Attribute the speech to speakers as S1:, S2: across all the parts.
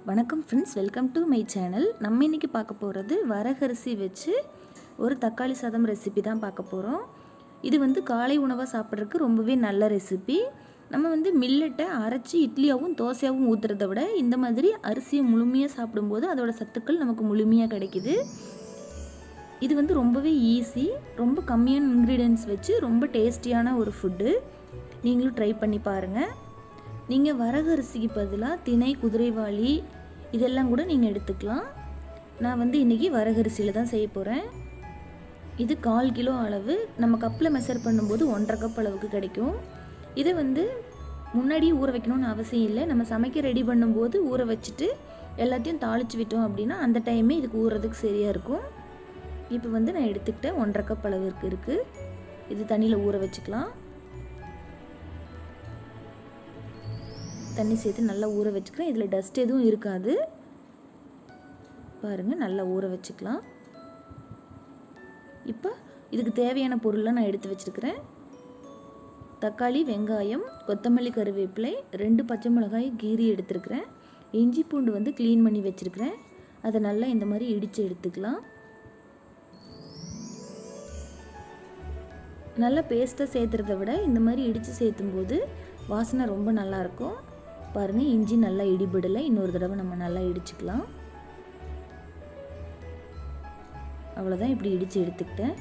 S1: வணக்கம் friends, welcome to my channel. நம்ம இன்றைக்கி பார்க்க போகிறது வரகரிசி வச்சு ஒரு தக்காளி சாதம் ரெசிபி தான் பார்க்க போகிறோம். இது வந்து காலை உணவாக சாப்பிட்றதுக்கு ரொம்பவே நல்ல ரெசிபி. நம்ம வந்து மில்லட்டை அரைச்சி இட்லியாகவும் தோசையாகவும் ஊற்றுறத விட இந்த மாதிரி அரிசியை முழுமையாக சாப்பிடும்போது அதோட சத்துக்கள் நமக்கு முழுமையாக கிடைக்கிது. இது வந்து ரொம்பவே ஈஸி, ரொம்ப கம்மியான இன்க்ரீடியன்ட்ஸ் வச்சு ரொம்ப டேஸ்டியான ஒரு ஃபுட்டு. நீங்களும் ட்ரை பண்ணி பாருங்கள். நீங்கள் வரகரிசிக்கு பதிலாக திணை, குதிரைவாளி இதெல்லாம் கூட நீங்கள் எடுத்துக்கலாம். நான் வந்து இன்றைக்கி வரகரிசியில் தான் செய்ய போகிறேன். இது 1/4 கிலோ அளவு. நம்ம கப்பில் மெஷர் பண்ணும்போது 1.5 கப் அளவுக்கு கிடைக்கும். இதை வந்து முன்னாடியே ஊற வைக்கணும்னு அவசியம் இல்லை. நம்ம சமைக்க ரெடி பண்ணும்போது ஊற வச்சுட்டு எல்லாத்தையும் தாளித்து விட்டோம் அப்படின்னா அந்த டைமே இதுக்கு ஊறுறதுக்கு சரியாக இருக்கும். இப்போ வந்து நான் எடுத்துக்கிட்டேன் 1.5 கப் அளவுக்கு இருக்குது. இது தண்ணியில் ஊற வச்சுக்கலாம். தண்ணி சேர்த்து நல்லா ஊற வச்சுக்கிறேன். இதில் டஸ்ட் எதுவும் இருக்காது. பாருங்கள், நல்லா ஊற வச்சுக்கலாம். இப்போ இதுக்கு தேவையான பொருள்லாம் நான் எடுத்து வச்சுருக்கிறேன். தக்காளி, வெங்காயம், கொத்தமல்லி, கருவேப்பிலை, 2 பச்சை மிளகாய் கீரி எடுத்துருக்கிறேன். இஞ்சி பூண்டு வந்து க்ளீன் பண்ணி வச்சுருக்கிறேன். அதை நல்லா இந்த மாதிரி இடித்து எடுத்துக்கலாம். நல்லா பேஸ்ட்டாக சேர்த்துறத விட இந்த மாதிரி இடித்து சேர்த்தும்போது வாசனை ரொம்ப நல்லாயிருக்கும். பாருங்கள், இஞ்சி நல்லா இடிபடலை. இன்னொரு தடவை நம்ம நல்லா இடிச்சுக்கலாம். அவ்வளோதான், இப்படி இடித்து எடுத்துக்கிட்டேன்.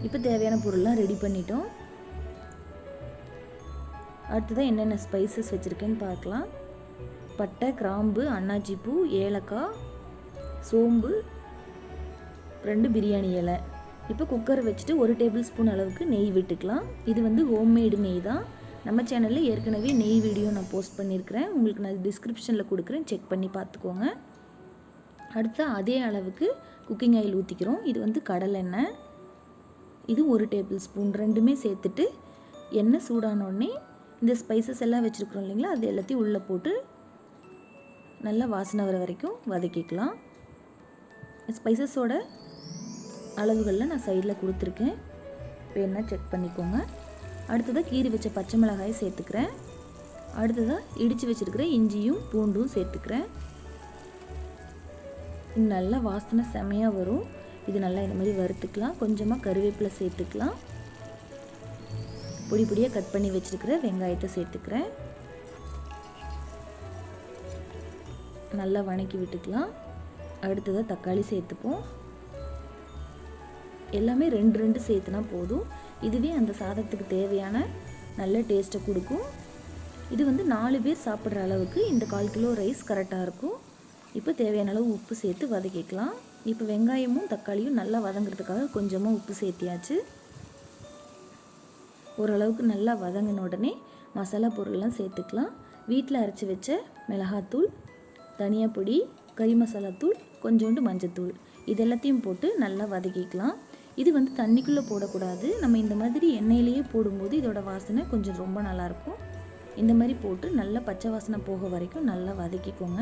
S1: இப்போ தேவையான பொருள்லாம் ரெடி பண்ணிட்டோம். அடுத்ததான் என்னென்ன ஸ்பைசஸ் வச்சுருக்கேன்னு பார்க்கலாம். பட்டை, கிராம்பு, அன்னாச்சி பூ, ஏலக்காய், சோம்பு, 2 பிரியாணி இலை. இப்போ குக்கரை வச்சுட்டு 1 டேபிள் ஸ்பூன் அளவுக்கு நெய் விட்டுக்கலாம். இது வந்து ஹோம்மேடு நெய் தான். நம்ம சேனலில் ஏற்கனவே நெய் வீடியோ நான் போஸ்ட் பண்ணியிருக்கிறேன். உங்களுக்கு நான் டிஸ்கிரிப்ஷனில் கொடுக்குறேன், செக் பண்ணி பார்த்துக்கோங்க. அடுத்து அதே அளவுக்கு குக்கிங் ஆயில் ஊற்றிக்கிறோம். இது வந்து கடலெண்ணெய். இது 1 டேபிள் ஸ்பூன். ரெண்டுமே சேர்த்துட்டு எண்ணெய் சூடானோடனே இந்த ஸ்பைசஸ் எல்லாம் வச்சுருக்குறோம் இல்லைங்களா, அது எல்லாத்தையும் உள்ளே போட்டு நல்லா வாசனை வர வரைக்கும் வதக்கிக்கலாம். ஸ்பைசஸோட அளவுகளில் நான் சைடில் கொடுத்துருக்கேன், வேணா செக் பண்ணிக்கோங்க. அடுத்ததாக கீரி வச்ச பச்சை மிளகாயை சேர்த்துக்கிறேன். அடுத்ததாக இடித்து வச்சுருக்கிற இஞ்சியும் பூண்டும் சேர்த்துக்கிறேன். நல்லா வாசனை செமையாக வரும். இது நல்லா இந்த மாதிரி வறுத்துக்கலாம். கொஞ்சமாக கருவேப்பிலை சேர்த்துக்கலாம். பொடி பொடியாக கட் பண்ணி வச்சுருக்கிற வெங்காயத்தை சேர்த்துக்கிறேன். நல்லா வணக்கி விட்டுக்கலாம். அடுத்ததாக தக்காளி சேர்த்துப்போம். எல்லாமே 2 சேர்த்துனா போதும். இதுவே அந்த சாதத்துக்கு தேவையான நல்ல டேஸ்ட்டை கொடுக்கும். இது வந்து 4 பேர் சாப்பிட்ற அளவுக்கு இந்த 1/4 கிலோ ரைஸ் கரெக்டாக இருக்கும். இப்போ தேவையான அளவு உப்பு சேர்த்து வதக்கிக்கலாம். இப்போ வெங்காயமும் தக்காளியும் நல்லா வதங்கிறதுக்காக கொஞ்சமாக உப்பு சேர்த்தியாச்சு. ஓரளவுக்கு நல்லா வதங்கின உடனே மசாலா பொருள்லாம் சேர்த்துக்கலாம். வீட்டில் அரைச்சி வச்ச மிளகாத்தூள், தனியா பொடி, கறி மசாலாத்தூள், கொஞ்சோண்டு மஞ்சத்தூள், இது எல்லாத்தையும் போட்டு நல்லா வதக்கிக்கலாம். இது வந்து தண்ணிக்குள்ளே போடக்கூடாது. நம்ம இந்த மாதிரி எண்ணெயிலேயே போடும்போது இதோட வாசனை கொஞ்சம் ரொம்ப நல்லாயிருக்கும். இந்த மாதிரி போட்டு நல்லா பச்சை வாசனை போக வரைக்கும் நல்லா வதக்கிக்கோங்க.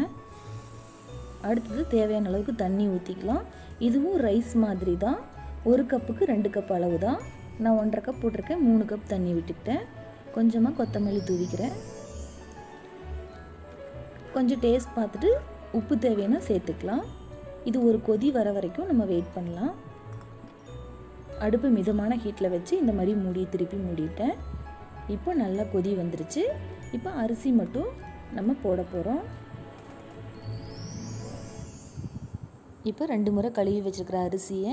S1: அடுத்தது தேவையான அளவுக்கு தண்ணி ஊற்றிக்கலாம். இதுவும் ரைஸ் மாதிரி தான். 1 கப்புக்கு 2 கப் அளவு தான். நான் 1.5 கப் போட்டிருக்கேன். 3 கப் தண்ணி விட்டுக்கிட்டேன். கொஞ்சமாக கொத்தமல்லி தூவிக்கிறேன். கொஞ்சம் டேஸ்ட் பார்த்துட்டு உப்பு தேவையான சேர்த்துக்கலாம். இது ஒரு கொதி வர வரைக்கும் நம்ம வெயிட் பண்ணலாம். அடுப்பு மிதமான ஹீட்டில் வச்சு இந்த மாதிரி திருப்பி மூடிட்டேன். இப்போ நல்லா கொதி வந்துருச்சு. இப்போ அரிசி மட்டும் நம்ம போட போகிறோம். இப்போ 2 முறை கழுவி வச்சுருக்கிற அரிசியை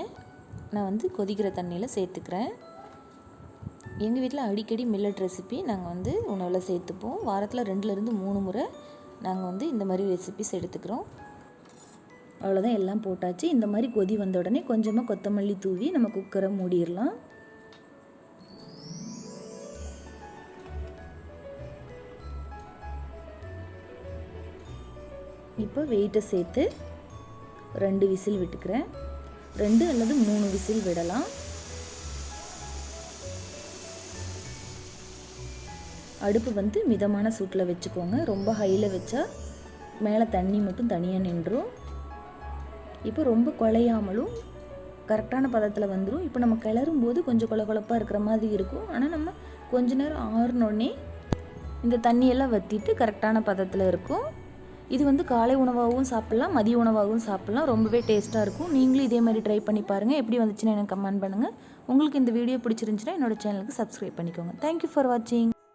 S1: நான் வந்து கொதிக்கிற தண்ணியில் சேர்த்துக்கிறேன். எங்கள் வீட்டில் அடிக்கடி மில்லட் ரெசிபி நாங்கள் வந்து உணவில் சேர்த்துப்போம். வாரத்தில் 2லேருந்து 3 முறை நாங்கள் வந்து இந்த மாதிரி ரெசிபிஸ் எடுத்துக்கிறோம். அவ்வளோதான், எல்லாம் போட்டாச்சு. இந்த மாதிரி கொதி வந்த உடனே கொஞ்சமாக கொத்தமல்லி தூவி நம்ம குக்கரை மூடிடலாம். இப்போ வெயிட்டை சேர்த்து 2 விசில் விட்டுக்கிறேன். 2 அல்லது 3 விசில் விடலாம். அடுப்பு வந்து மிதமான சூட்டில் வச்சுக்கோங்க. ரொம்ப ஹையில் வச்சா மேலே தண்ணி மட்டும் தனியாக நின்றும். இப்போ ரொம்ப குழையாமலும் கரெக்டான பதத்தில் வந்துடும். இப்போ நம்ம கிளறும் போது கொஞ்சம் கொழப்பாக இருக்கிற மாதிரி இருக்கும். ஆனால் நம்ம கொஞ்ச நேரம் ஆறுனோடனே இந்த தண்ணியெல்லாம் வற்றிட்டு கரெக்டான பதத்தில் இருக்கும். இது வந்து காலை உணவாகவும் சாப்பிட்லாம், மதிய உணவாகவும் சாப்பிட்லாம். ரொம்பவே டேஸ்ட்டாக இருக்கும். நீங்களும் இதே மாதிரி ட்ரை பண்ணி பாருங்கள். எப்படி வந்துச்சுன்னு எனக்கு கமெண்ட் பண்ணுங்கள். உங்களுக்கு இந்த வீடியோ பிடிச்சிருந்துச்சுன்னா என்னோடய சேனலுக்கு சப்ஸ்கிரைப் பண்ணிக்கோங்க. தேங்க்யூ ஃபார் வாட்சிங்.